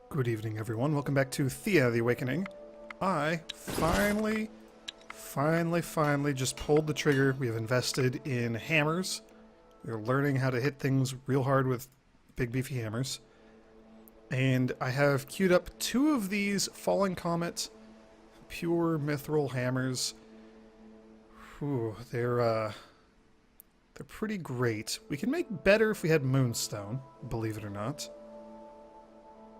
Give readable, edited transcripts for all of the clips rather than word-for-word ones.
Good evening, everyone. Welcome back to Thea, the Awakening. I finally just pulled the trigger. We have invested in hammers. We're learning how to hit things real hard with big, beefy hammers. And I have queued up 2 of these Falling Comet pure mithril hammers. Whew, they're pretty great. We can make better if we had moonstone, believe it or not.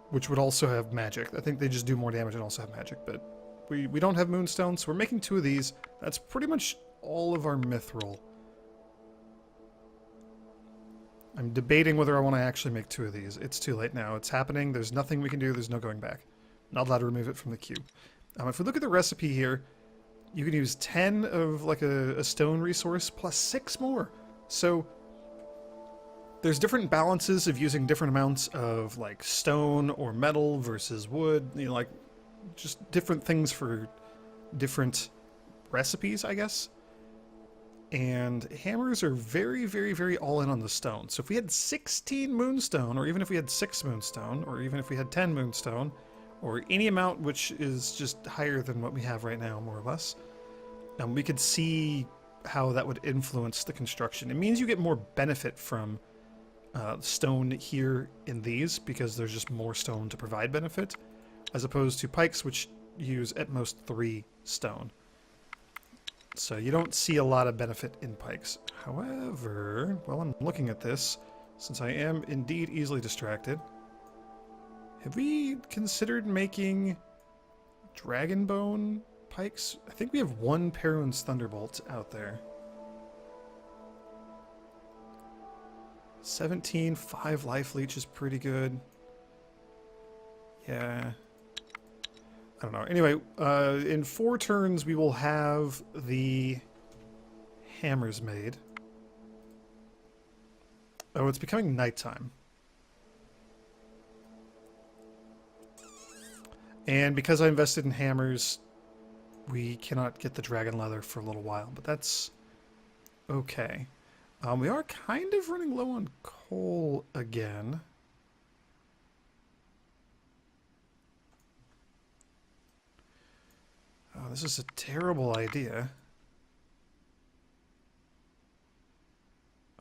Which would also have magic. I think they just do more damage and also have magic, but we don't have moonstone, so we're making 2 of these. That's pretty much all of our mithril. I'm debating whether I want to actually make 2 of these. It's too late now. It's happening. There's nothing we can do. There's no going back. Not allowed to remove it from the queue. If we look at the recipe here, you can use 10 of like a stone resource plus 6 more. So there's different balances of using different amounts of like stone or metal versus wood, you know, like just different things for different recipes, I guess. And hammers are very, very, very all in on the stone. So if we had 16 moonstone, or even if we had 6 moonstone, or even if we had 10 moonstone, or any amount which is just higher than what we have right now, more or less, we could see how that would influence the construction. It means you get more benefit from stone here in these because there's just more stone to provide benefit, as opposed to pikes which use at most 3 stone. So you don't see a lot of benefit in pikes. However, while I'm looking at this, since I am indeed easily distracted, have we considered making Dragonbone pikes? I think we have 1 Perun's Thunderbolt out there. 17, 5 life leech is pretty good. Yeah. I don't know. Anyway, in 4 turns we will have the hammers made. Oh, it's becoming nighttime. And because I invested in hammers, we cannot get the dragon leather for a little while, but that's okay. We are kind of running low on coal again. Oh, this is a terrible idea.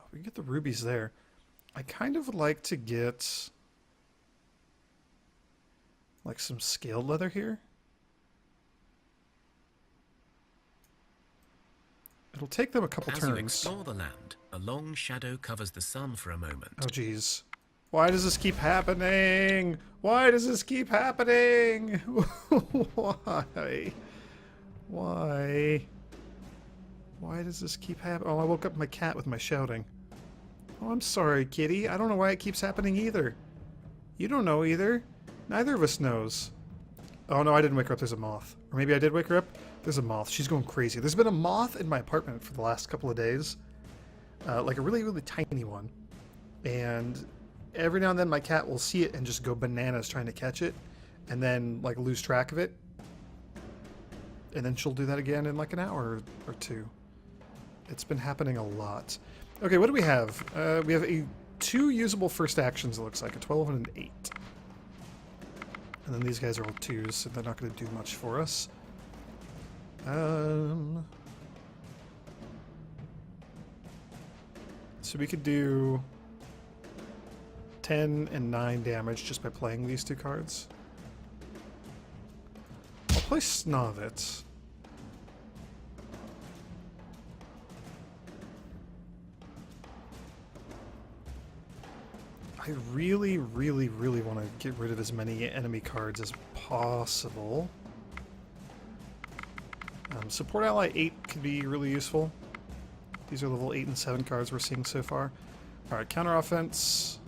Oh, we can get the rubies there. I kind of would like to get like some scaled leather here. It'll take them a couple turns. As you explore the land, a long shadow covers the sun for a moment. Oh, geez. Why does this keep happening? Why does this keep happening? Why? Why? Why does this keep happening? Oh, I woke up my cat with my shouting. Oh, I'm sorry, kitty. I don't know why it keeps happening either. You don't know either. Neither of us knows. Oh, no, I didn't wake her up. There's a moth. Or maybe I did wake her up. There's a moth. She's going crazy. There's been a moth in my apartment for the last couple of days. Like a really, really tiny one. And every now and then my cat will see it and just go bananas trying to catch it. And then, like, lose track of it. And then she'll do that again in like an hour or 2. It's been happening a lot. Okay, what do we have? We have 2 usable first actions, it looks like. A 12 and an 8. And then these guys are all 2s, so they're not going to do much for us. So we could do 10 and 9 damage just by playing these 2 cards. I'll play Snovit. I really, really, really want to get rid of as many enemy cards as possible. Support Ally 8 could be really useful. These are level 8 and 7 cards we're seeing so far. Alright, counter offense.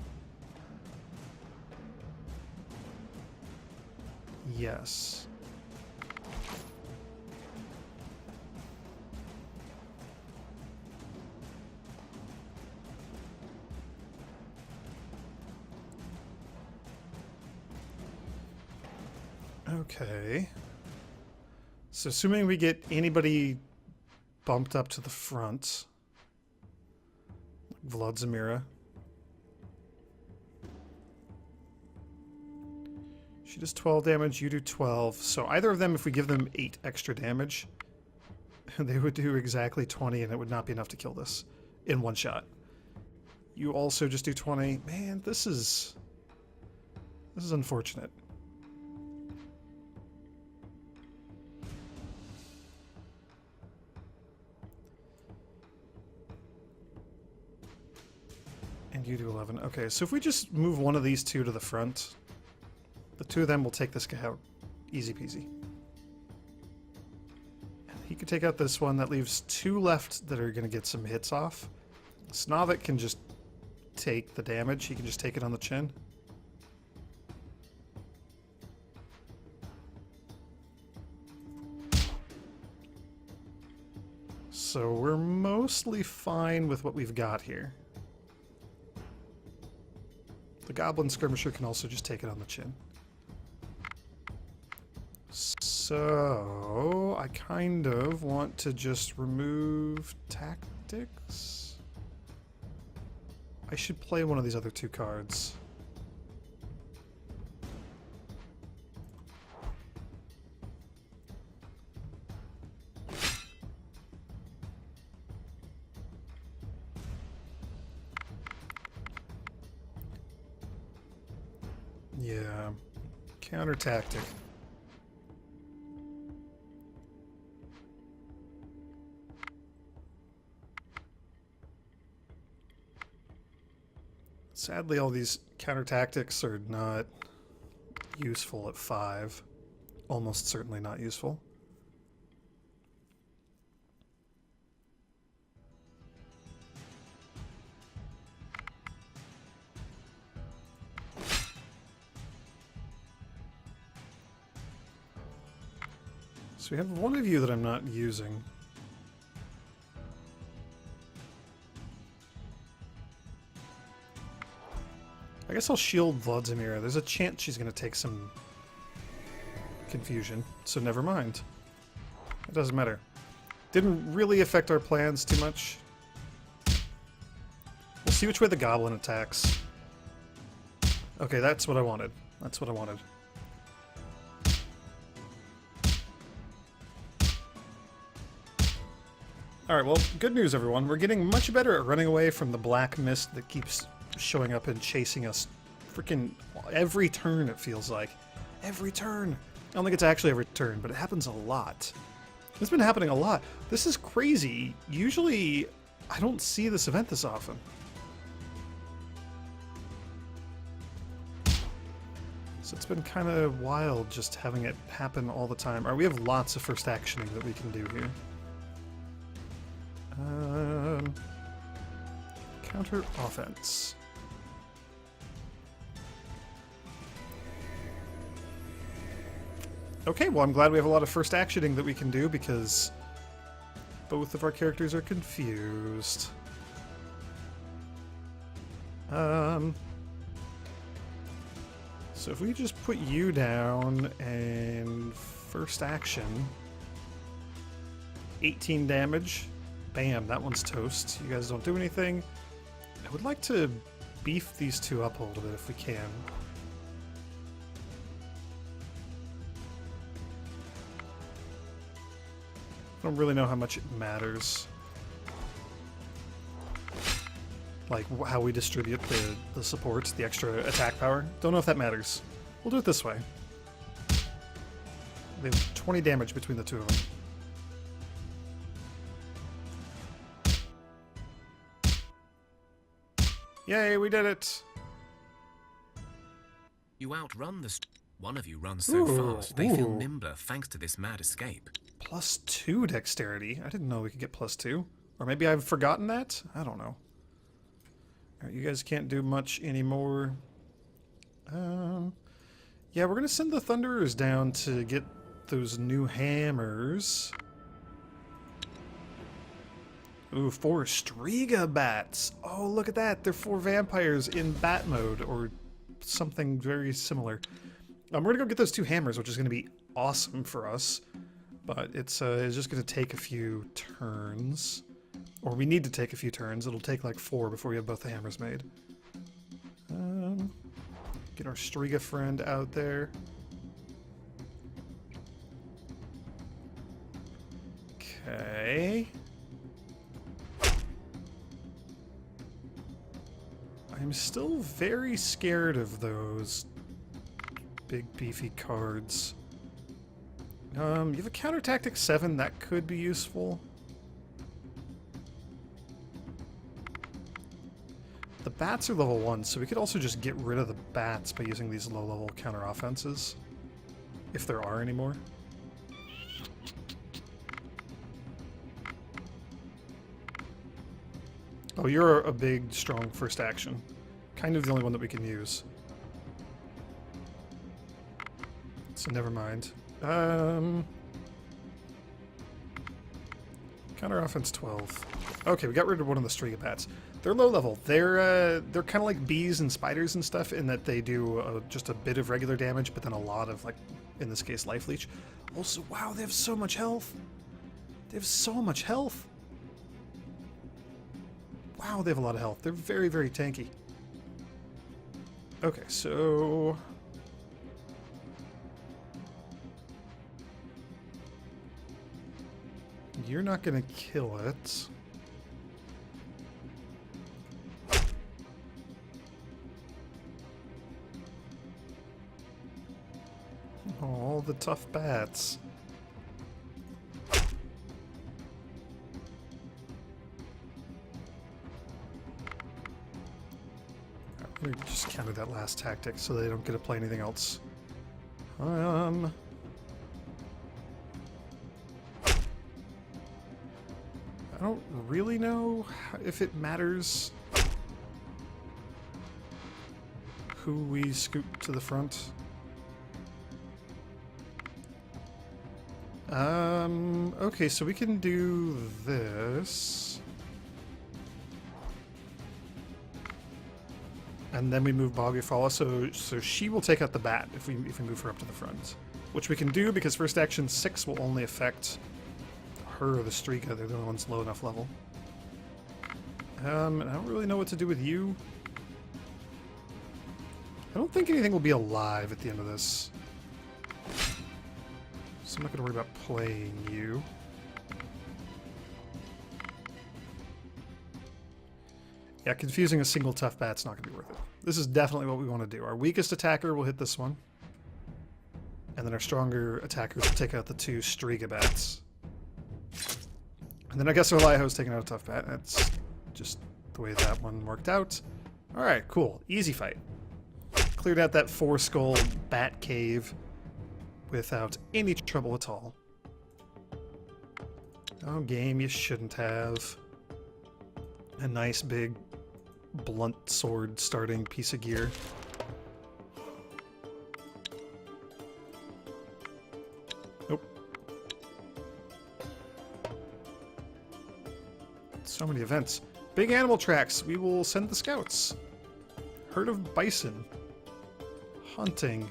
Yes. Okay. So assuming we get anybody bumped up to the front, like Vladzimira, She does 12 damage, you do 12. So either of them, if we give them 8 extra damage, they would do exactly 20 and it would not be enough to kill this in one shot. You also just do 20. Man, this is unfortunate. And you do 11. Okay, so if we just move one of these two to the front, the two of them will take this guy out. Easy peasy. And he could take out this one. That leaves 2 left that are going to get some hits off. Snovik can just take the damage. He can just take it on the chin. So we're mostly fine with what we've got here. The Goblin Skirmisher can also just take it on the chin. So I kind of want to just remove tactics. I should play one of these other 2 cards. Yeah, counter tactic. Sadly, all these counter tactics are not useful at 5. Almost certainly not useful. So we have one of you that I'm not using. I guess I'll shield Vladimira. There's a chance she's going to take some confusion, so never mind. It doesn't matter. Didn't really affect our plans too much. We'll see which way the goblin attacks. Okay, that's what I wanted. That's what I wanted. Alright, well, good news, everyone. We're getting much better at running away from the black mist that keeps showing up and chasing us freaking every turn, it feels like. Every turn. I don't think it's actually every turn, but it happens a lot. It's been happening a lot. This is crazy. Usually, I don't see this event this often. So it's been kind of wild just having it happen all the time. Alright, we have lots of first actioning that we can do here. Counter offense. Okay, well, I'm glad we have a lot of first actioning that we can do because both of our characters are confused. So if we just put you down and first action, 18 damage. Bam, that one's toast. You guys don't do anything. I would like to beef these two up a little bit if we can. I don't really know how much it matters. Like how we distribute the supports, the extra attack power. Don't know if that matters. We'll do it this way. They have 20 damage between the two of them. Yay, we did it! You outrun the... One of you runs so fast, they feel nimbler thanks to this mad escape. +2 dexterity. I didn't know we could get +2. Or maybe I've forgotten that? I don't know. Alright, you guys can't do much anymore. Yeah, we're gonna send the Thunderers down to get those new hammers. Ooh, 4 Striga bats. Oh, look at that. They're 4 vampires in bat mode, or something very similar. We're gonna go get those 2 hammers, which is gonna be awesome for us. But it's just gonna take a few turns. Or we need to take a few turns. It'll take like 4 before we have both the hammers made. Get our Striga friend out there. Okay. I'm still very scared of those big beefy cards. You have a counter tactic 7 that could be useful. The bats are level 1, so we could also just get rid of the bats by using these low-level counter offenses, if there are any more. Oh, you're a big, strong first action. Kind of the only one that we can use. So never mind. Counter offense 12. Okay, we got rid of one of the Striga bats. They're low level. They're kind of like bees and spiders and stuff in that they do just a bit of regular damage, but then a lot of, like, in this case, life leech. Also, wow, they have so much health. They have so much health. Wow, they have a lot of health. They're very, very tanky. Okay, so... You're not gonna kill it. All the tough bats. We just counted that last tactic so they don't get to play anything else. I don't really know if it matters who we scoop to the front. Okay, so we can do this. And then we move Boggyfalla, so she will take out the bat if we move her up to the front. Which we can do because first action 6 will only affect her or the Striga. They're the only ones low enough level. And I don't really know what to do with you. I don't think anything will be alive at the end of this. So I'm not going to worry about playing you. Yeah, confusing a single tough bat's not going to be worth it. This is definitely what we want to do. Our weakest attacker will hit this one. And then our stronger attackers will take out the 2 Striga bats. And then I guess our Laiho's taking out a tough bat. That's just the way that one worked out. Alright, cool. Easy fight. Cleared out that 4-skull bat cave without any trouble at all. Oh, game, you shouldn't have. A nice big blunt sword starting piece of gear. Nope. So many events. Big animal tracks. We will send the scouts. Herd of bison. Hunting.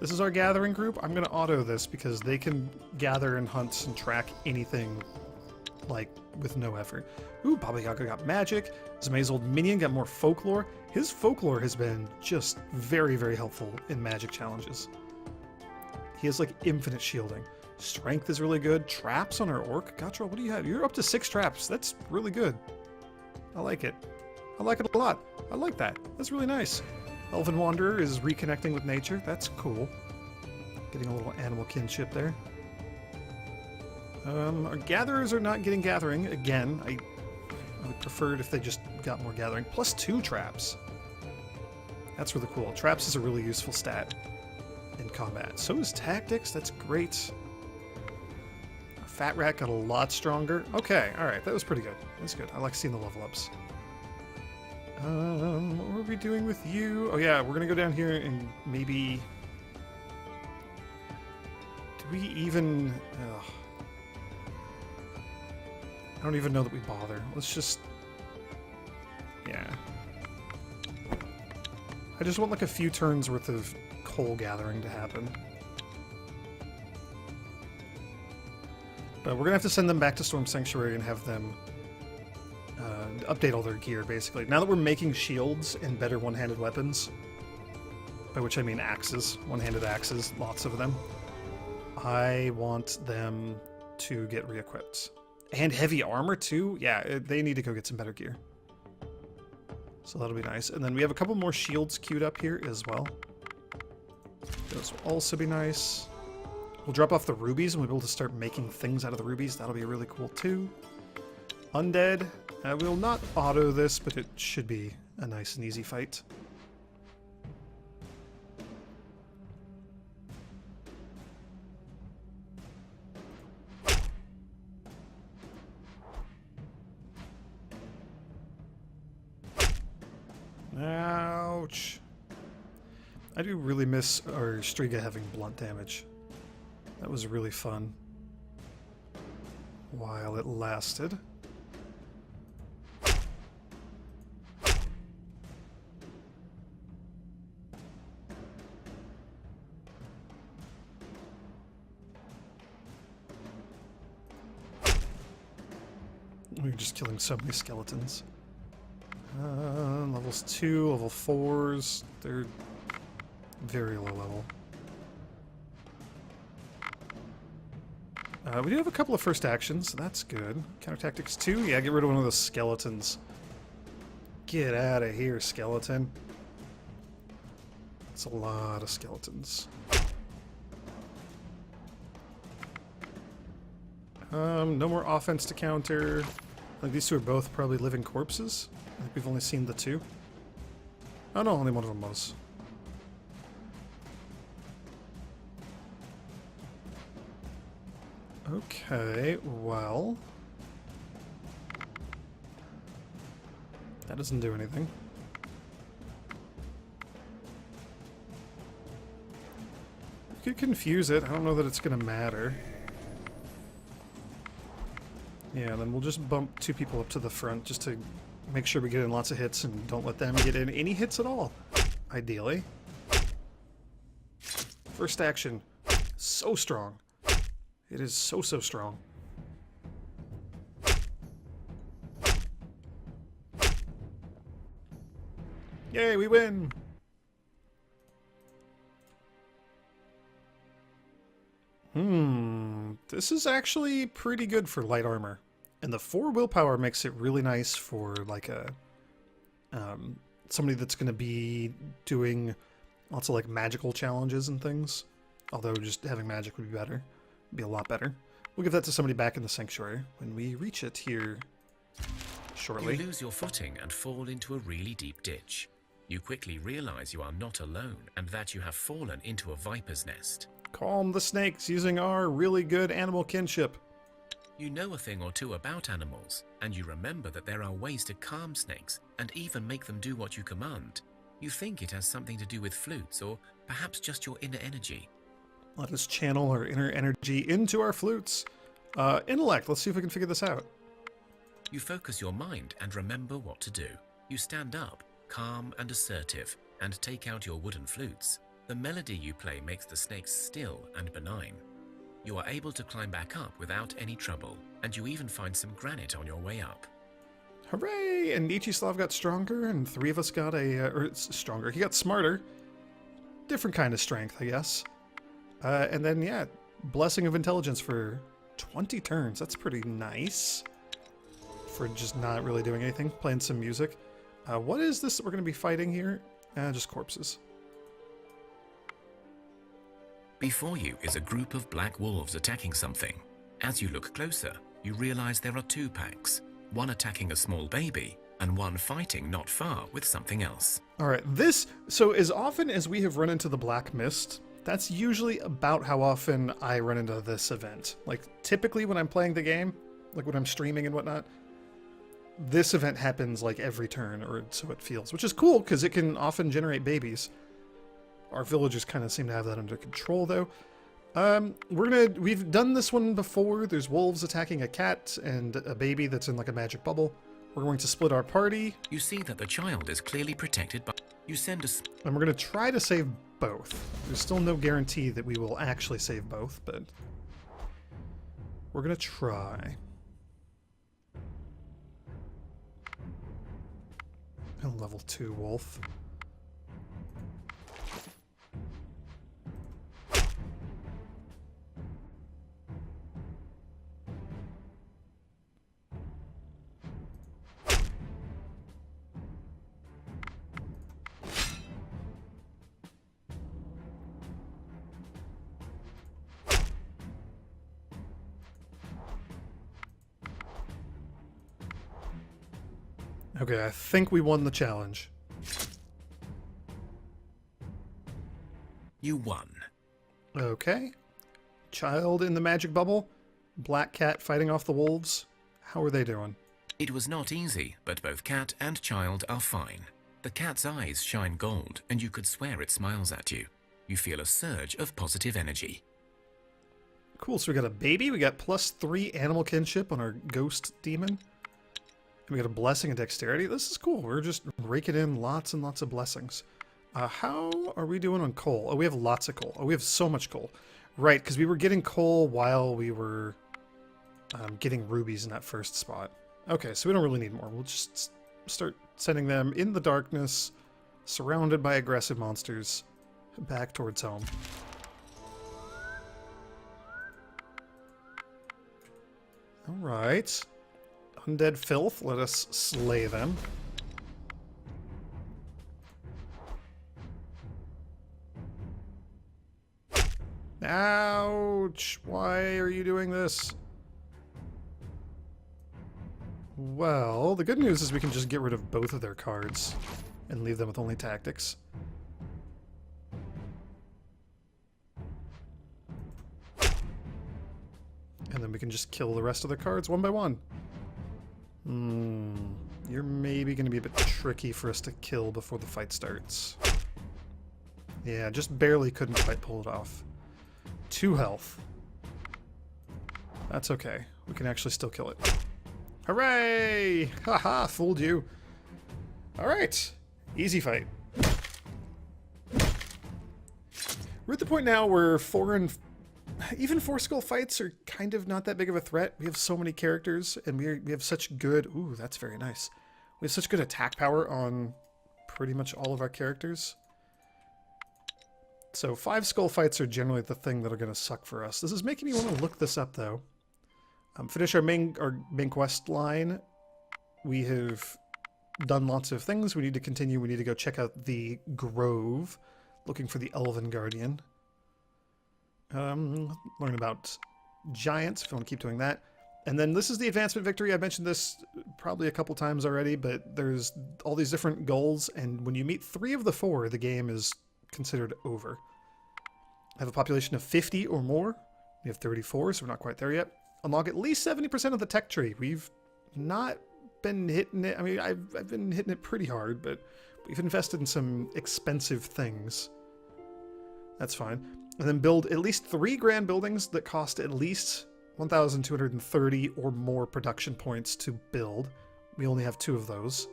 This is our gathering group. I'm going to auto this because they can gather and hunt and track anything, like, with no effort. Ooh, Baba Yaga got magic. Zamae's old minion got more folklore. His folklore has been just very, very helpful in magic challenges. He has, like, infinite shielding. Strength is really good. Traps on our orc. Gotcha, what do you have? You're up to 6 traps. That's really good. I like it. I like it a lot. I like that. That's really nice. Elven Wanderer is reconnecting with nature. That's cool. Getting a little animal kinship there. Our gatherers are not getting gathering. Again, I would prefer it if they just got more gathering. Plus 2 traps. That's really cool. Traps is a really useful stat in combat. So is tactics. That's great. Our Fat Rat got a lot stronger. Okay, alright. That was pretty good. That's good. I like seeing the level ups. What were we doing with you? Oh yeah, we're gonna go down here and maybe... Do we even... Ugh. I don't even know that we bother. Let's just... Yeah. I just want like a few turns worth of coal gathering to happen. But we're gonna have to send them back to Storm Sanctuary and have them update all their gear, basically. Now that we're making shields and better one-handed weapons, by which I mean axes, one-handed axes, lots of them, I want them to get re-equipped. And heavy armor too? Yeah, they need to go get some better gear. So that'll be nice. And then we have a couple more shields queued up here as well. Those will also be nice. We'll drop off the rubies and we'll be able to start making things out of the rubies. That'll be really cool too. Undead. We'll not auto this, but it should be a nice and easy fight. Ouch. I do really miss our Striga having blunt damage. That was really fun. While it lasted. We're just killing so many skeletons. Levels 2, level 4s, they're very low level. We do have a couple of first actions, so that's good. Counter Tactics 2, yeah, get rid of one of those skeletons. Get out of here, skeleton. That's a lot of skeletons. No more offense to counter. Like these two are both probably living corpses. I think we've only seen the two. Oh no, only one of them was. Okay, well... that doesn't do anything. You could confuse it. I don't know that it's gonna matter. Yeah, then we'll just bump 2 people up to the front just to make sure we get in lots of hits and don't let them get in any hits at all, ideally. First action. So strong. It is so, so strong. Yay, we win! This is actually pretty good for light armor. And the 4 willpower makes it really nice for, like, a... somebody that's going to be doing lots of, like, magical challenges and things. Although just having magic would be better. Be a lot better. We'll give that to somebody back in the sanctuary when we reach it here shortly. You lose your footing and fall into a really deep ditch. You quickly realize you are not alone and that you have fallen into a viper's nest. Calm the snakes using our really good animal kinship. You know a thing or two about animals, and you remember that there are ways to calm snakes and even make them do what you command. You think it has something to do with flutes or perhaps just your inner energy. Let us channel our inner energy into our flutes. Intellect, let's see if we can figure this out. You focus your mind and remember what to do. You stand up, calm and assertive, and take out your wooden flutes. The melody you play makes the snakes still and benign. You are able to climb back up without any trouble, and you even find some granite on your way up. Hooray! And Nichislav got stronger, and 3 of us got stronger. He got smarter. Different kind of strength, I guess. And then, yeah, Blessing of Intelligence for 20 turns. That's pretty nice. For just not really doing anything. Playing some music. What is this that we're going to be fighting here? Just corpses. Before you is a group of black wolves attacking something. As you look closer, you realize there are 2 packs. One attacking a small baby, and one fighting not far with something else. Alright, so as often as we have run into the Black Mist, that's usually about how often I run into this event. Like, typically when I'm playing the game, like when I'm streaming and whatnot, this event happens like every turn, or so it feels, which is cool, because it can often generate babies. Our villagers kind of seem to have that under control, though. We've done this one before. There's wolves attacking a cat and a baby that's in like a magic bubble. We're going to split our party. You see that the child is clearly protected by... You send a... And we're going to try to save both. There's still no guarantee that we will actually save both, but... we're going to try. And level 2 wolf. Okay, I think we won the challenge. You won. Okay. Child in the magic bubble. Black cat fighting off the wolves. How are they doing? It was not easy, but both cat and child are fine. The cat's eyes shine gold, and you could swear it smiles at you. You feel a surge of positive energy. Cool, so we got a baby, we got +3 animal kinship on our ghost demon. And we got a blessing and dexterity. This is cool. We're just raking in lots and lots of blessings. How are we doing on coal? Oh, we have lots of coal. Oh, we have so much coal. Right, because we were getting coal while we were getting rubies in that first spot. Okay, so we don't really need more. We'll just start sending them in the darkness, surrounded by aggressive monsters, back towards home. Alright. Undead filth, let us slay them. Ouch! Why are you doing this? Well, the good news is we can just get rid of both of their cards and leave them with only tactics. And then we can just kill the rest of the cards one by one. You're maybe going to be a bit tricky for us to kill before the fight starts. Yeah, just barely couldn't quite pull it off. 2 health. That's okay. We can actually still kill it. Hooray! Haha, fooled you. Alright. Easy fight. We're at the point now where even 4-skull fights are kind of not that big of a threat. We have so many characters, and we have such good... Ooh, that's very nice. We have such good attack power on pretty much all of our characters. So 5-skull fights are generally the thing that are going to suck for us. This is making me want to look this up, though. Finish our main quest line. We have done lots of things. We need to continue. We need to go check out the Grove, looking for the Elven Guardian. Learn about giants, if you want to keep doing that. And then this is the advancement victory. I mentioned this probably a couple times already, but there's all these different goals, and when you meet 3 of the 4, the game is considered over. I have a population of 50 or more. We have 34, so we're not quite there yet. Unlock at least 70% of the tech tree. We've not been hitting it. I mean, I've been hitting it pretty hard, but we've invested in some expensive things. That's fine. And then build at least 3 grand buildings that cost at least 1,230 or more production points to build. We only have 2 of those.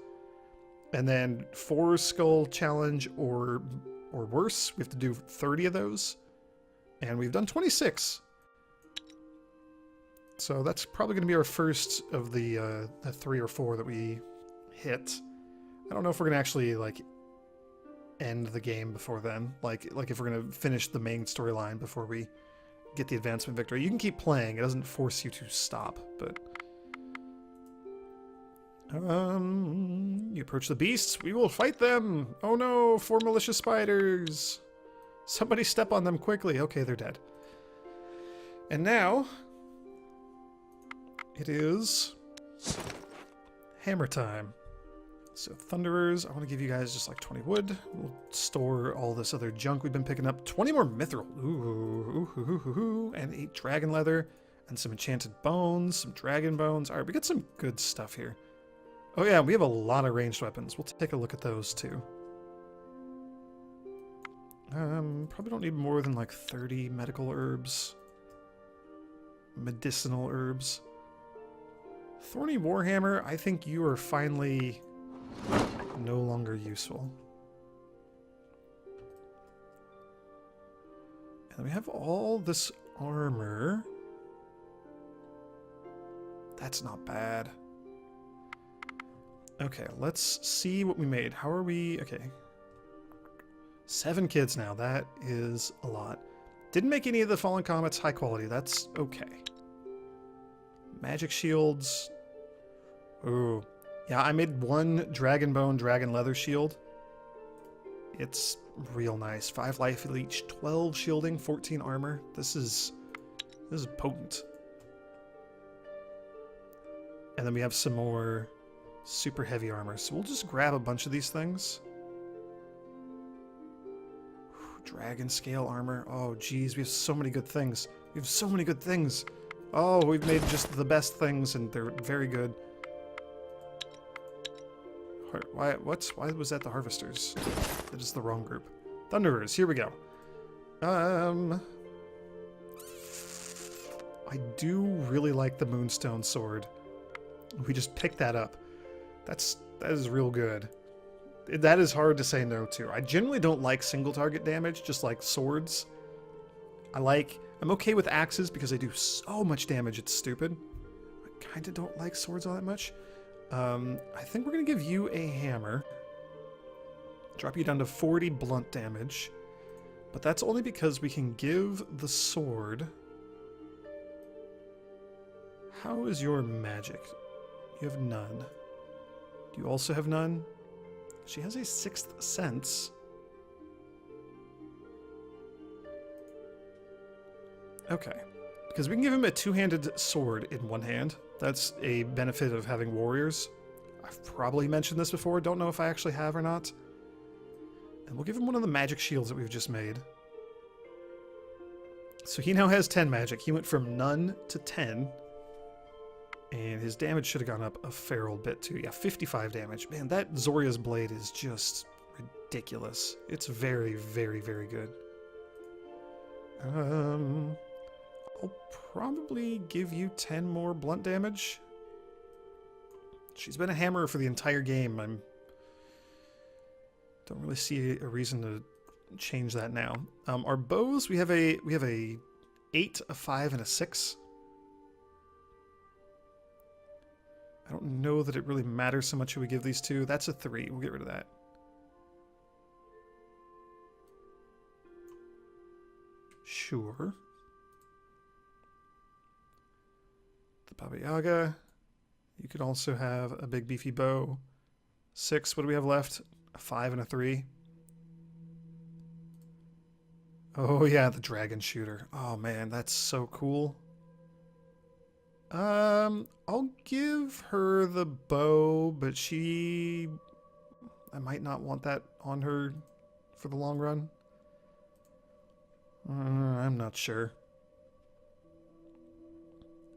And then 4-skull challenge or worse. We have to do 30 of those. And we've done 26. So that's probably going to be our first of the 3 or 4 that we hit. I don't know if we're going to actually, like, end the game before then. Like if we're going to finish the main storyline before we get the advancement victory. You can keep playing. It doesn't force you to stop, but... You approach the beasts. We will fight them. Oh no, 4 malicious spiders. Somebody step on them quickly. Okay, they're dead. And now... it is hammer time. So Thunderers, I want to give you guys just like 20 wood. We'll store all this other junk we've been picking up. 20 more mithril. Ooh, and 8 dragon leather. And some enchanted bones, some dragon bones. Alright, we got some good stuff here. Oh yeah, we have a lot of ranged weapons. We'll take a look at those too. Probably don't need more than like 30 medical herbs. Medicinal herbs. Thorny Warhammer, I think you are finally no longer useful. And we have all this armor. That's not bad. Okay, let's see what we made. How are we? Okay. 7 kids now. That is a lot. Didn't make any of the Fallen Comets high quality. That's okay. Magic shields. Ooh. Yeah, I made 1 dragon bone, dragon leather shield. It's real nice. 5 life leech, 12 shielding, 14 armor. This is potent. And then we have some more super heavy armor. So we'll just grab a bunch of these things. Dragon scale armor. Oh, geez, we have so many good things. We have so many good things. Oh, we've made just the best things, and they're very good. Why was that the Harvesters? That is the wrong group. Thunderers, here we go. I do really like the Moonstone Sword. We just picked that up. That is real good. That is hard to say no to. I generally don't like single target damage, just like swords. I'm okay with axes because they do so much damage, it's stupid. I kind of don't like swords all that much. I think we're going to give you a hammer. Drop you down to 40 blunt damage. But that's only because we can give the sword... How is your magic? You have none. Do you also have none? She has a 6th sense. Okay. Because we can give him a two-handed sword in one hand. That's a benefit of having warriors. I've probably mentioned this before. Don't know if I actually have or not. And we'll give him one of the magic shields that we've just made. So he now has 10 magic. He went from none to 10. And his damage should have gone up a fair old bit too. Yeah, 55 damage. Man, that Zoria's blade is just ridiculous. It's very, very, very good. I'll probably give you 10 more blunt damage. She's been a hammer for the entire game. Don't really see a reason to change that now. Our bows, we have a 8, a 5, and a 6. I don't know that it really matters so much who we give these to. That's a 3. We'll get rid of that. Sure. The Baba Yaga. You could also have a big beefy bow. 6. What do we have left? A 5 and a 3. Oh yeah, the dragon shooter. Oh man, that's so cool. I'll give her the bow, but I might not want that on her for the long run. I'm not sure.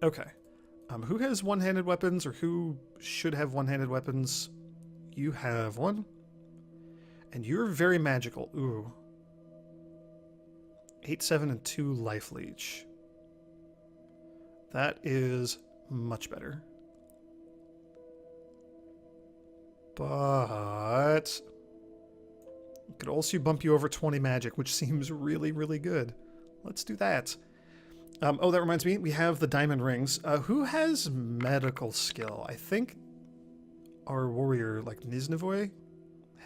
Okay. Who has one-handed weapons, or who should have one-handed weapons? You have one. And you're very magical. Ooh. 8, 7, and 2 life leech. That is much better. But it could also bump you over 20 magic, which seems really, really good. Let's do that. Oh, that reminds me, we have the diamond rings. Who has medical skill? I think our warrior, like Niznavoy,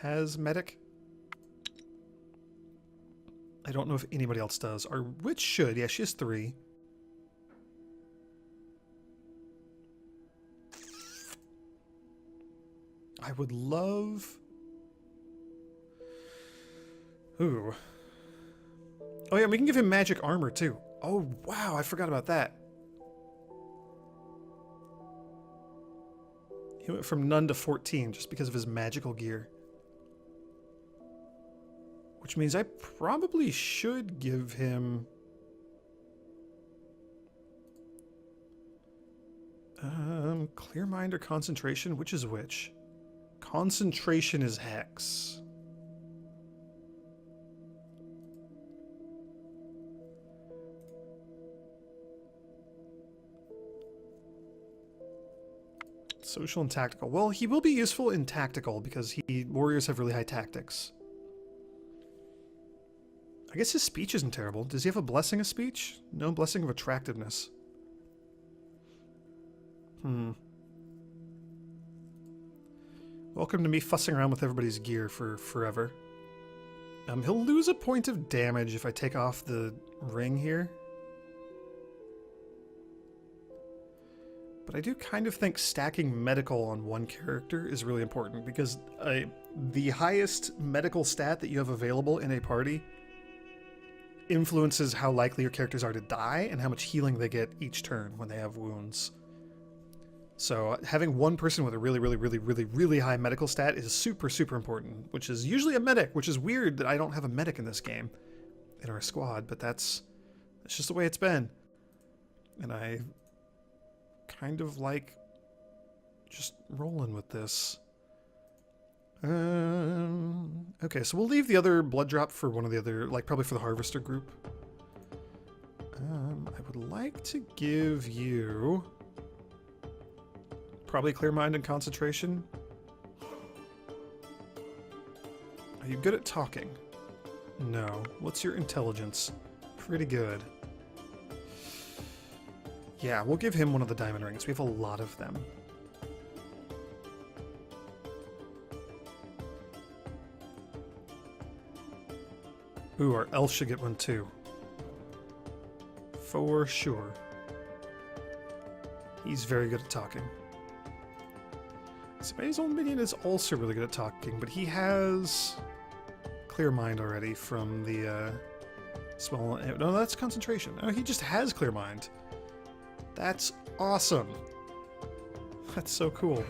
has medic. I don't know if anybody else does. Our witch should. Yeah, she has 3. I would love... Ooh. Oh yeah, we can give him magic armor too. Oh wow, I forgot about that. He went from none to 14 just because of his magical gear. Which means I probably should give him... Clear Mind or Concentration? Which is which? Concentration is Hex. Social and Tactical. Well, he will be useful in Tactical because warriors have really high tactics. I guess his speech isn't terrible. Does he have a Blessing of Speech? No, Blessing of Attractiveness. Welcome to me fussing around with everybody's gear for forever. He'll lose a point of damage if I take off the ring here. But I do kind of think stacking medical on one character is really important because the highest medical stat that you have available in a party influences how likely your characters are to die and how much healing they get each turn when they have wounds. So having one person with a really high medical stat is super, super important, which is usually a medic, which is weird that I don't have a medic in this game in our squad, but that's just the way it's been. And I kind of like just rolling with this. Okay, so we'll leave the other blood drop for one of the other, like probably for the harvester group. I would like to give you probably clear mind and concentration. Are you good at talking? No. What's your intelligence? Pretty good. Yeah, we'll give him one of the diamond rings. We have a lot of them. Ooh, our elf should get one too. For sure. He's very good at talking. Somebody's old minion is also really good at talking, but he has clear mind already from the small... No, that's concentration. Oh, he just has clear mind. That's awesome. That's so cool.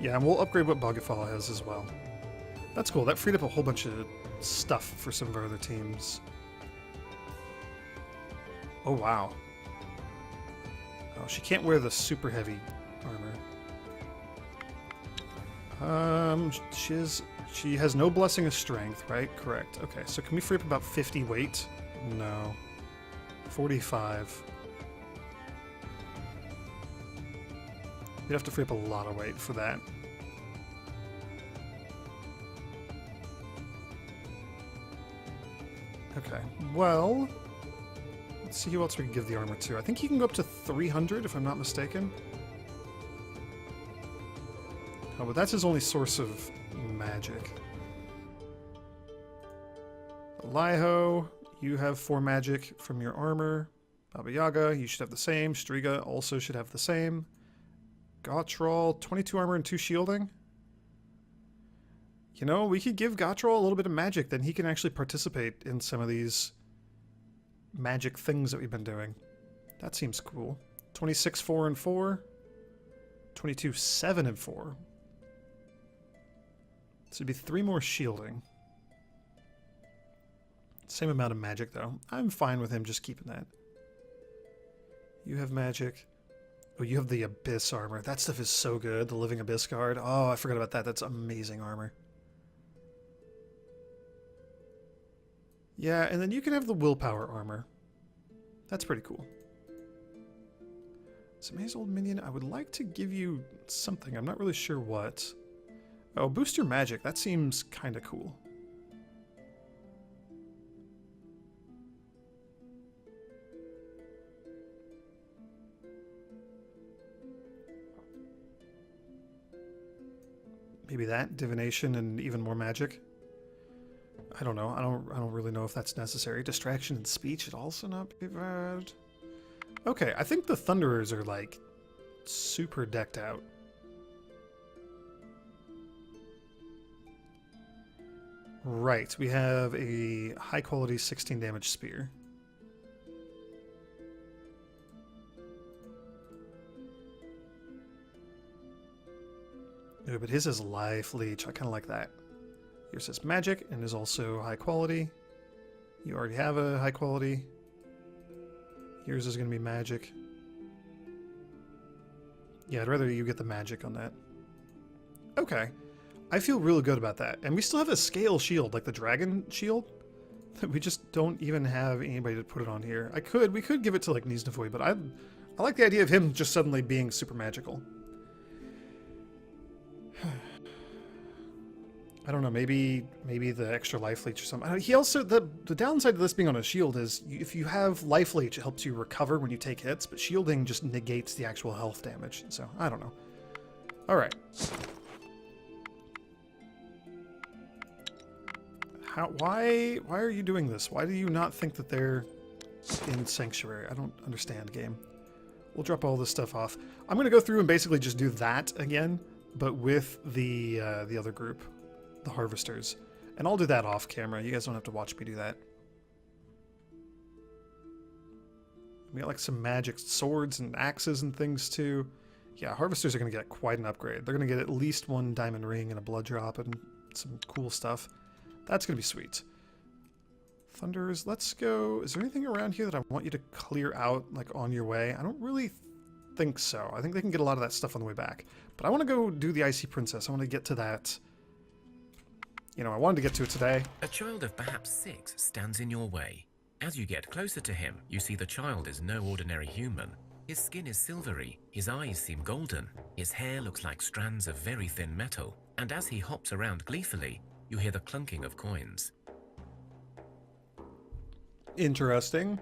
Yeah, and we'll upgrade what Bogafala has as well. That's cool. That freed up a whole bunch of stuff for some of our other teams. Oh, wow. Oh, she can't wear the super heavy armor. She has no blessing of strength, right? Correct. Okay, so can we free up about 50 weight? No. 45. You'd have to free up a lot of weight for that. Okay, well, let's see who else we can give the armor to. I think he can go up to 300, if I'm not mistaken. Oh, but that's his only source of magic. Liho, you have 4 magic from your armor. Baba Yaga, you should have the same. Striga also should have the same. Gottrol, 22 armor and 2 shielding. You know, we could give Gottrol a little bit of magic, then he can actually participate in some of these magic things that we've been doing. That seems cool. 26, 4, and 4. 22, 7, and 4. So it'd be 3 more shielding. Same amount of magic, though. I'm fine with him just keeping that. You have magic. Oh, you have the Abyss armor. That stuff is so good. The Living Abyss guard. Oh, I forgot about that. That's amazing armor. Yeah, and then you can have the Willpower armor. That's pretty cool. Somebody's old minion. I would like to give you something. I'm not really sure what. Oh, boost your magic. That seems kind of cool. Maybe that divination and even more magic. I don't know. I don't really know if that's necessary. Distraction and speech would also not be bad. Okay, I think the Thunderers are like super decked out. Right, we have a high quality 16 damage spear. Ooh, but his is life leech. I kind of like that. Yours says magic and is also high quality. You already have a high quality. Yours is going to be magic. Yeah, I'd rather you get the magic on that. Okay. I feel really good about that. And we still have a scale shield, like the dragon shield. We just don't even have anybody to put it on here. We could give it to like Niznavoy, but I like the idea of him just suddenly being super magical. I don't know, maybe the extra life leech or something. He also, the downside of this being on a shield is if you have life leech, it helps you recover when you take hits, but shielding just negates the actual health damage. So, I don't know. Alright. Why are you doing this? Why do you not think that they're in Sanctuary? I don't understand, game. We'll drop all this stuff off. I'm going to go through and basically just do that again, but with the other group, the harvesters. And I'll do that off camera. You guys don't have to watch me do that. We got like some magic swords and axes and things too. Yeah, harvesters are going to get quite an upgrade. They're going to get at least 1 diamond ring and a blood drop and some cool stuff. That's going to be sweet. Thunderers, let's go. Is there anything around here that I want you to clear out, like, on your way? I don't really think so. I think they can get a lot of that stuff on the way back. But I want to go do the Icy Princess. I want to get to that. You know, I wanted to get to it today. A child of perhaps 6 stands in your way. As you get closer to him, you see the child is no ordinary human. His skin is silvery, his eyes seem golden, his hair looks like strands of very thin metal, and as he hops around gleefully, you hear the clunking of coins. Interesting.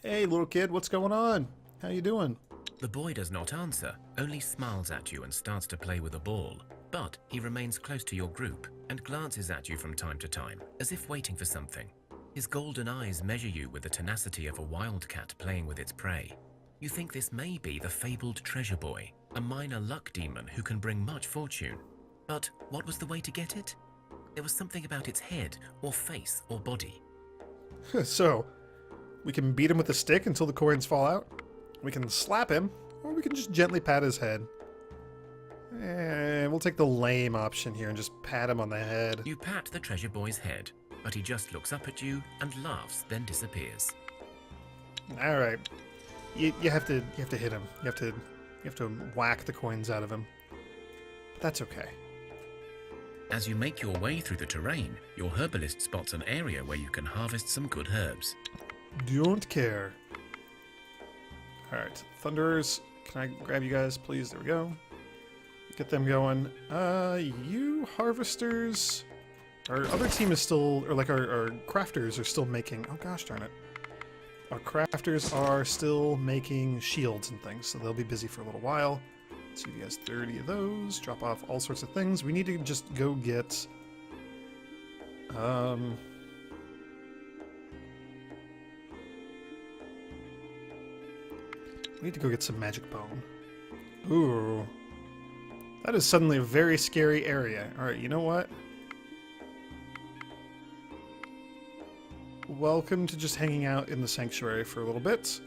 Hey, little kid, what's going on? How you doing? The boy does not answer, only smiles at you and starts to play with a ball. But he remains close to your group and glances at you from time to time, as if waiting for something. His golden eyes measure you with the tenacity of a wildcat playing with its prey. You think this may be the fabled treasure boy, a minor luck demon who can bring much fortune. But what was the way to get it? There was something about its head, or face, or body. So, we can beat him with a stick until the coins fall out. We can slap him, or we can just gently pat his head. We'll take the lame option here and just pat him on the head. You pat the treasure boy's head, but he just looks up at you and laughs, then disappears. All right, you have to hit him. You have to whack the coins out of him. But that's okay. As you make your way through the terrain, your herbalist spots an area where you can harvest some good herbs. Don't care. All right, Thunderers, can I grab you guys, please? There we go. Get them going. You harvesters. Our other team is still, or like our crafters are still making. Oh gosh darn it. Our crafters are still making shields and things, so they'll be busy for a little while. Let's see if he has 30 of those. Drop off all sorts of things. We need to just go get. We need to go get some magic bone. Ooh. That is suddenly a very scary area. Alright, you know what? Welcome to just hanging out in the sanctuary for a little bit.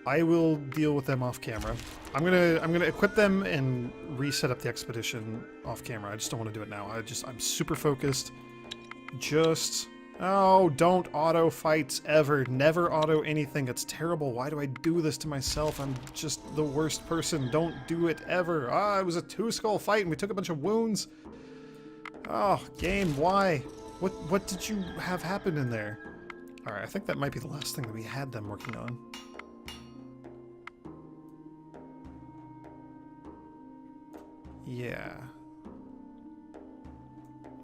I will deal with them off camera. I'm gonna equip them and reset up the expedition off camera. I just don't want to do it now. I'm super focused. Oh, don't auto fights ever. Never auto anything. It's terrible. Why do I do this to myself? I'm just the worst person. Don't do it ever. It was a 2-skull fight and we took a bunch of wounds. Oh, game, why? What did you have happen in there? Alright, I think that might be the last thing that we had them working on. Yeah.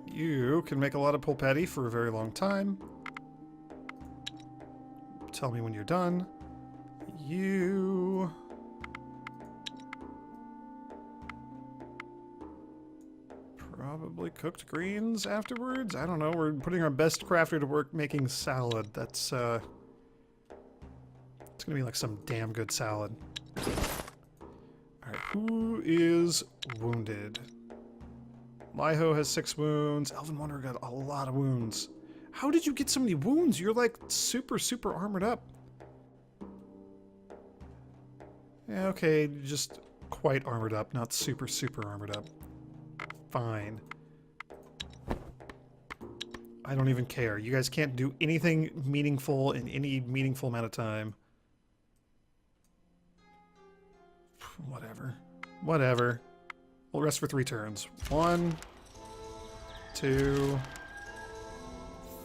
You can make a lot of pulpetty for a very long time. Tell me when you're done. You... probably cooked greens afterwards? I don't know. We're putting our best crafter to work making salad. That's, it's gonna be like some damn good salad. Alright, who is wounded? Liho has 6 wounds. Elven Wanderer got a lot of wounds. How did you get so many wounds? You're like super armored up. Yeah, okay, just quite armored up, not super armored up. Fine. I don't even care. You guys can't do anything meaningful in any meaningful amount of time. Whatever. We'll rest for 3 turns. 1, 2,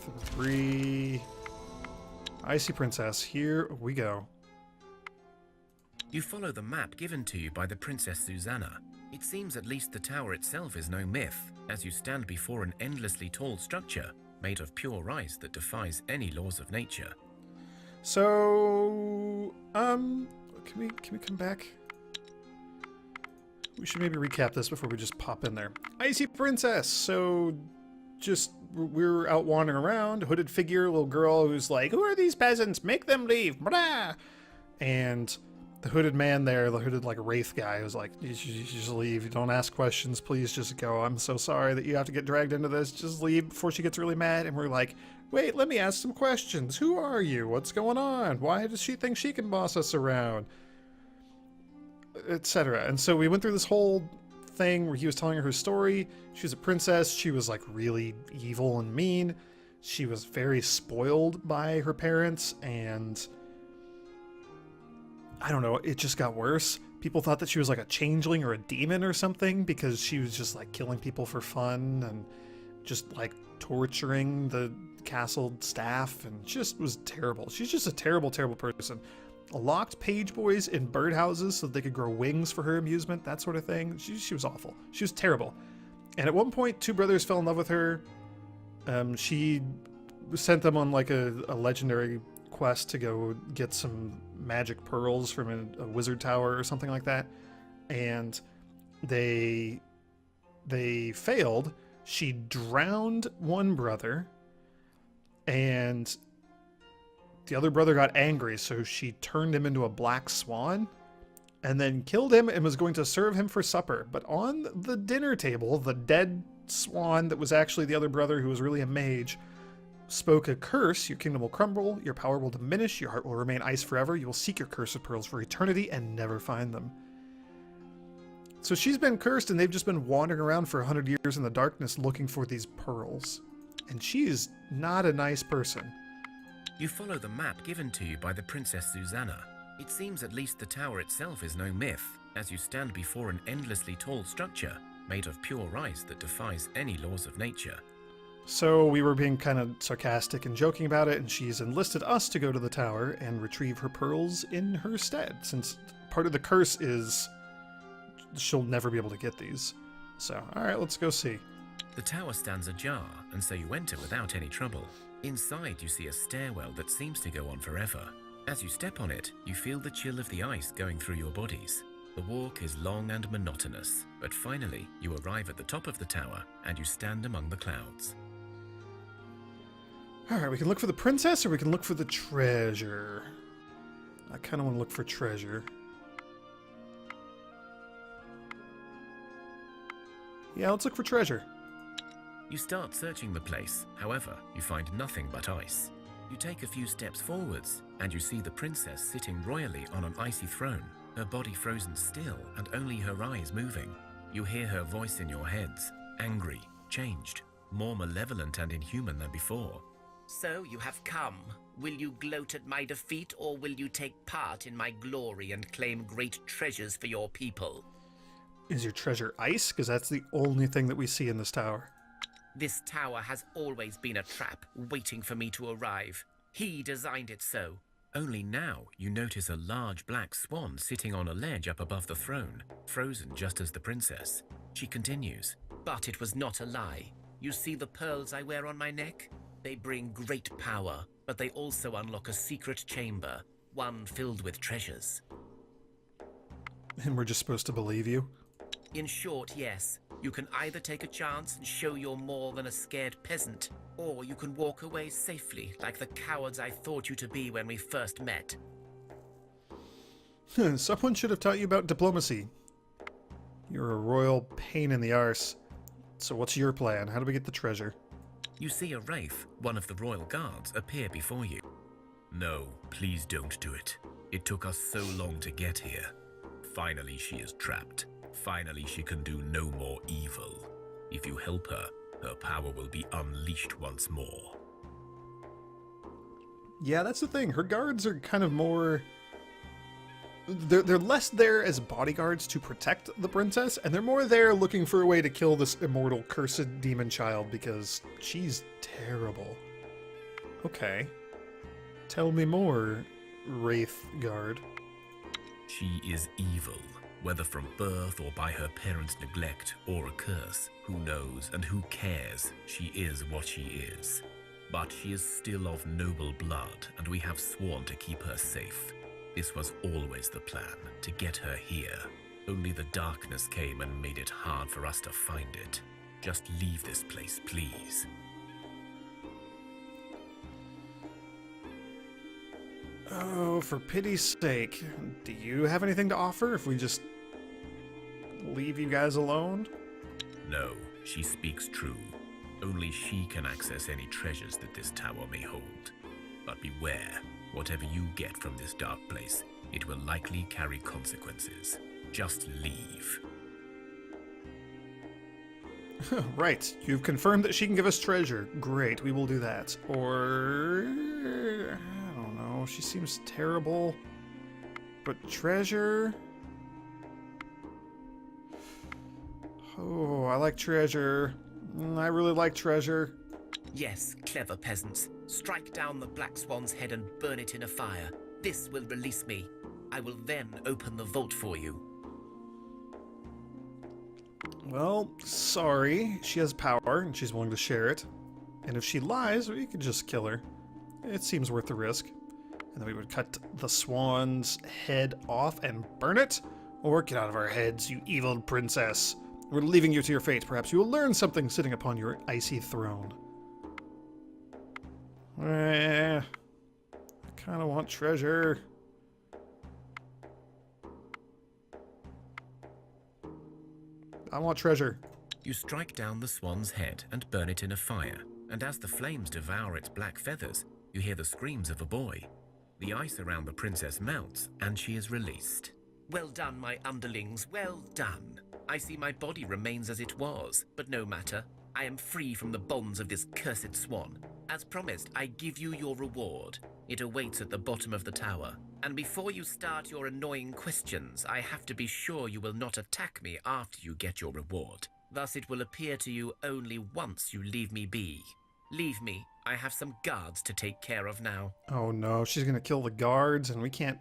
3. Icy Princess, here we go. You follow the map given to you by the Princess Susanna. It seems at least the tower itself is no myth, as you stand before an endlessly tall structure made of pure ice that defies any laws of nature. So, can we come back? We should maybe recap this before we just pop in there. Icy Princess! So, we're out wandering around, hooded figure, little girl who's like, who are these peasants? Make them leave! Blah! And the hooded man there, the hooded like wraith guy, was like, you should just leave. You don't ask questions. Please just go. I'm so sorry that you have to get dragged into this. Just leave before she gets really mad. And we're like, wait, let me ask some questions. Who are you? What's going on? Why does she think she can boss us around? Etc. And so we went through this whole thing where he was telling her story. She was a princess. She was like really evil and mean. She was very spoiled by her parents, and I don't know, it just got worse. People thought that she was like a changeling or a demon or something because she was just like killing people for fun and just like torturing the castle staff, and just was terrible. She's just a terrible, terrible person. Locked page boys in birdhouses so they could grow wings for her amusement, that sort of thing. She was awful. She was terrible. And at one point, two brothers fell in love with her. She sent them on like a legendary quest to go get some magic pearls from a wizard tower or something like that. And they failed. She drowned one brother, and the other brother got angry, so she turned him into a black swan and then killed him and was going to serve him for supper. But on the dinner table, the dead swan that was actually the other brother, who was really a mage, spoke a curse. Your kingdom will crumble, your power will diminish, your heart will remain ice forever, you will seek your cursed pearls for eternity and never find them. So she's been cursed, and they've just been wandering around for 100 years in the darkness looking for these pearls. And she is not a nice person. You follow the map given to you by the Princess Susanna. It seems at least the tower itself is no myth, as you stand before an endlessly tall structure made of pure ice that defies any laws of nature. So we were being kind of sarcastic and joking about it, and she's enlisted us to go to the tower and retrieve her pearls in her stead, since part of the curse is she'll never be able to get these. So, alright, let's go see. The tower stands ajar, and so you enter without any trouble. Inside, you see a stairwell that seems to go on forever. As you step on it, you feel the chill of the ice going through your bodies. The walk is long and monotonous, but finally, you arrive at the top of the tower, and you stand among the clouds. Alright, we can look for the princess, or we can look for the treasure. I kind of want to look for treasure. Yeah, let's look for treasure. You start searching the place, however, you find nothing but ice. You take a few steps forwards, and you see the princess sitting royally on an icy throne, her body frozen still and only her eyes moving. You hear her voice in your heads, angry, changed, more malevolent and inhuman than before. So you have come. Will you gloat at my defeat, or will you take part in my glory and claim great treasures for your people? Is your treasure ice? Because that's the only thing that we see in this tower. This tower has always been a trap, waiting for me to arrive. He designed it so. Only now you notice a large black swan sitting on a ledge up above the throne, frozen just as the princess. She continues. But it was not a lie. You see the pearls I wear on my neck? They bring great power, but they also unlock a secret chamber, one filled with treasures. And we're just supposed to believe you? In short, yes. You can either take a chance and show you're more than a scared peasant, or you can walk away safely like the cowards I thought you to be when we first met. Someone should have taught you about diplomacy. You're a royal pain in the arse. So what's your plan? How do we get the treasure? You see a wraith, one of the royal guards, appear before you. No, please don't do it. It took us so long to get here. Finally, she is trapped. Finally, she can do no more evil. If you help her, her power will be unleashed once more. Yeah, that's the thing. Her guards are kind of more... They're less there as bodyguards to protect the princess, and they're more there looking for a way to kill this immortal, cursed demon child because she's terrible. Okay. Tell me more, Wraith Guard. She is evil. Whether from birth or by her parents' neglect or a curse, who knows and who cares? She is what she is. But she is still of noble blood, and we have sworn to keep her safe. This was always the plan, to get her here. Only the darkness came and made it hard for us to find it. Just leave this place, please. Oh, for pity's sake. Do you have anything to offer if we just leave you guys alone? No, she speaks true. Only she can access any treasures that this tower may hold. But beware, whatever you get from this dark place, it will likely carry consequences. Just leave. Right, you've confirmed that she can give us treasure. Great, we will do that. Or... I don't know, she seems terrible. But treasure... Oh, I like treasure. I really like treasure. Yes, clever peasants. Strike down the Black Swan's head and burn it in a fire. This will release me. I will then open the vault for you. Well, sorry. She has power, and she's willing to share it. And if she lies, we could just kill her. It seems worth the risk. And then we would cut the swan's head off and burn it. Or get out of our heads, you evil princess. We're leaving you to your fate. Perhaps you will learn something sitting upon your icy throne. I kind of want treasure. I want treasure. You strike down the swan's head and burn it in a fire, and as the flames devour its black feathers, you hear the screams of a boy. The ice around the princess melts, and she is released. Well done, my underlings, well done. I see my body remains as it was, but no matter. I am free from the bonds of this cursed swan. As promised, I give you your reward. It awaits at the bottom of the tower. And before you start your annoying questions, I have to be sure you will not attack me after you get your reward. Thus it will appear to you only once you leave me be. Leave me. I have some guards to take care of now. Oh no, she's gonna kill the guards and we can't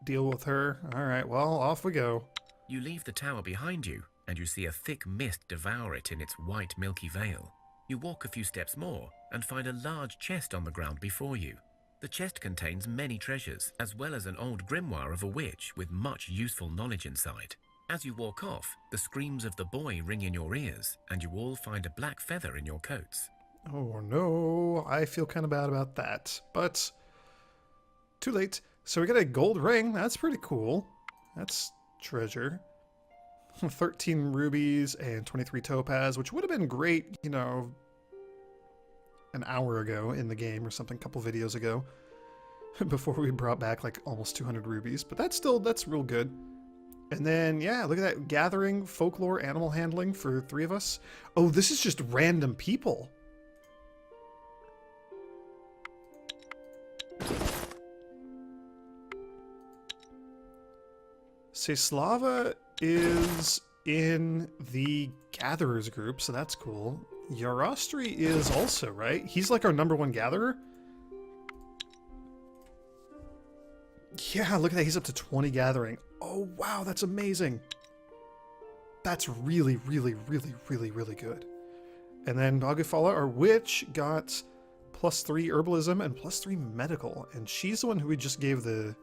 deal with her. Alright, well, off we go. You leave the tower behind you, and you see a thick mist devour it in its white milky veil. You walk a few steps more, and find a large chest on the ground before you. The chest contains many treasures, as well as an old grimoire of a witch with much useful knowledge inside. As you walk off, the screams of the boy ring in your ears, and you all find a black feather in your coats. Oh no, I feel kind of bad about that, but too late. So we got a gold ring. That's pretty cool. That's treasure. 13 rubies and 23 topaz, which would have been great, you know, an hour ago in the game or something, a couple videos ago, before we brought back like almost 200 rubies. But that's real good. And then, yeah, look at that. Gathering, folklore, animal handling for 3 of us. Oh, this is just random people. Seslava is in the Gatherers group, so that's cool. Yarostri is also, right? He's like our #1 gatherer? Yeah, look at that. He's up to 20 gathering. Oh, wow, that's amazing. That's really, really, really, really, really good. And then Bagufala, our witch, got +3 herbalism and +3 medical. And she's the one who we just gave the...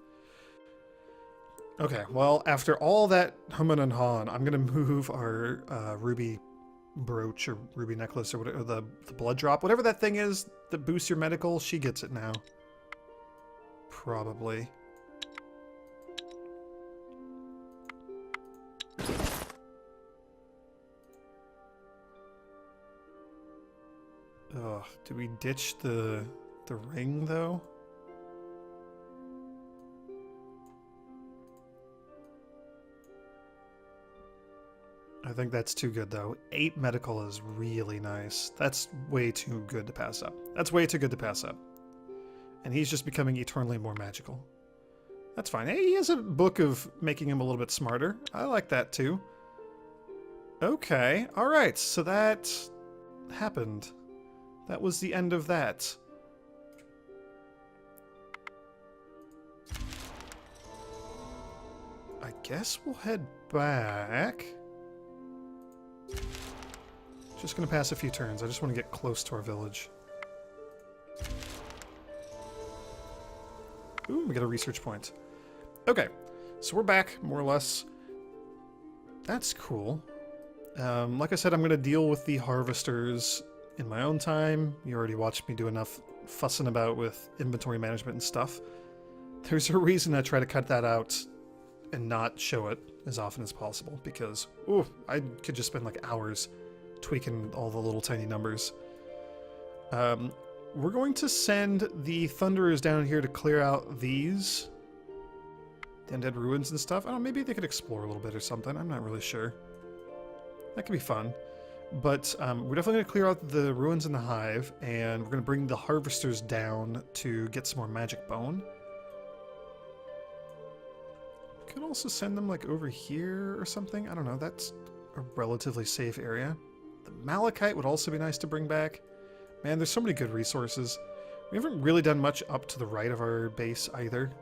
Okay, well, after all that hummin' and hawing, I'm going to move our ruby brooch or ruby necklace or whatever, the blood drop, whatever that thing is that boosts your medical. She gets it now. Probably. Ugh, did we ditch the ring, though? I think that's too good, though. 8 medical is really nice. That's way too good to pass up. That's way too good to pass up. And he's just becoming eternally more magical. That's fine. Hey, he has a book of making him a little bit smarter. I like that, too. Okay, alright, so that happened. That was the end of that. I guess we'll head back. Just gonna pass a few turns. I just want to get close to our village. Ooh, we got a research point. Okay, so we're back, more or less. That's cool. Like I said, I'm gonna deal with the harvesters in my own time. You already watched me do enough fussing about with inventory management and stuff. There's a reason I try to cut that out and not show it as often as possible, because, ooh, I could just spend like hours tweaking all the little tiny numbers. We're going to send the Thunderers down here to clear out these. The Undead Ruins and stuff. I don't know, maybe they could explore a little bit or something. I'm not really sure. That could be fun. But we're definitely going to clear out the ruins in the hive, and we're going to bring the harvesters down to get some more magic bone. Could also send them like over here or something. I don't know. That's a relatively safe area. The malachite would also be nice to bring back. Man, there's so many good resources. We haven't really done much up to the right of our base either.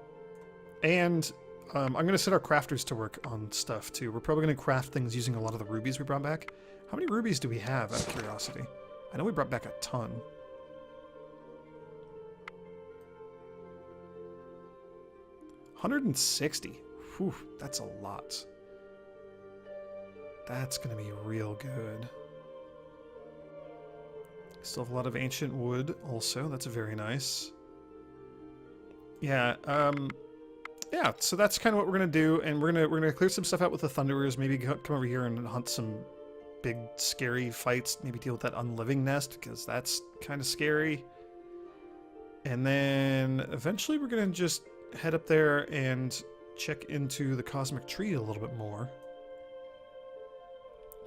And I'm going to set our crafters to work on stuff too. We're probably going to craft things using a lot of the rubies we brought back. How many rubies do we have, out of curiosity? I know we brought back a ton. $160. Whew, that's a lot. That's going to be real good. Still have a lot of ancient wood also. That's very nice. Yeah, yeah, so that's kind of what we're going to do, and we're going to clear some stuff out with the Thunderers, maybe come over here and hunt some big scary fights, maybe deal with that unliving nest, because that's kind of scary. And then eventually we're going to just head up there and check into the Cosmic Tree a little bit more.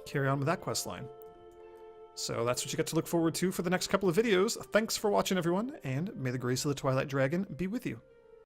Carry on with that quest line. So that's what you got to look forward to for the next couple of videos. Thanks for watching, everyone, and may the grace of the Twilight Dragon be with you.